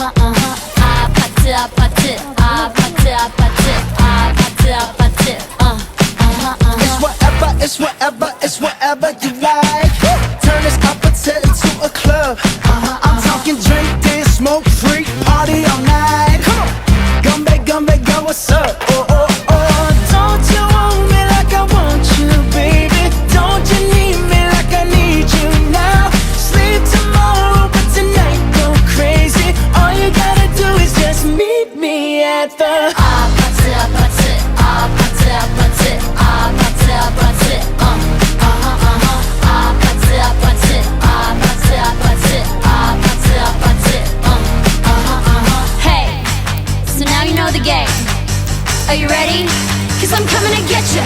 아파트 아파트 아파트 아파트 아파트 아파트 It's whatever, it's whatever, it's whatever you like. Turn this opposite into a club. I'm talking drink, dance, smoke, freak, party all night. Come on, come back, go, what's up? Oh, oh, oh. Don't you want me like I want you, baby? Don't you need me like I need you now? Sleep tomorrow, but tonight go crazy. All you gotta do is just meet me at the 아파트 아파트 아파트 아파트 아파트 아파트 아파트 아파트 아파트 아파트 아파트 아파트 Hey, so now you know the game. Are you ready? 'Cause I'm coming to get ya.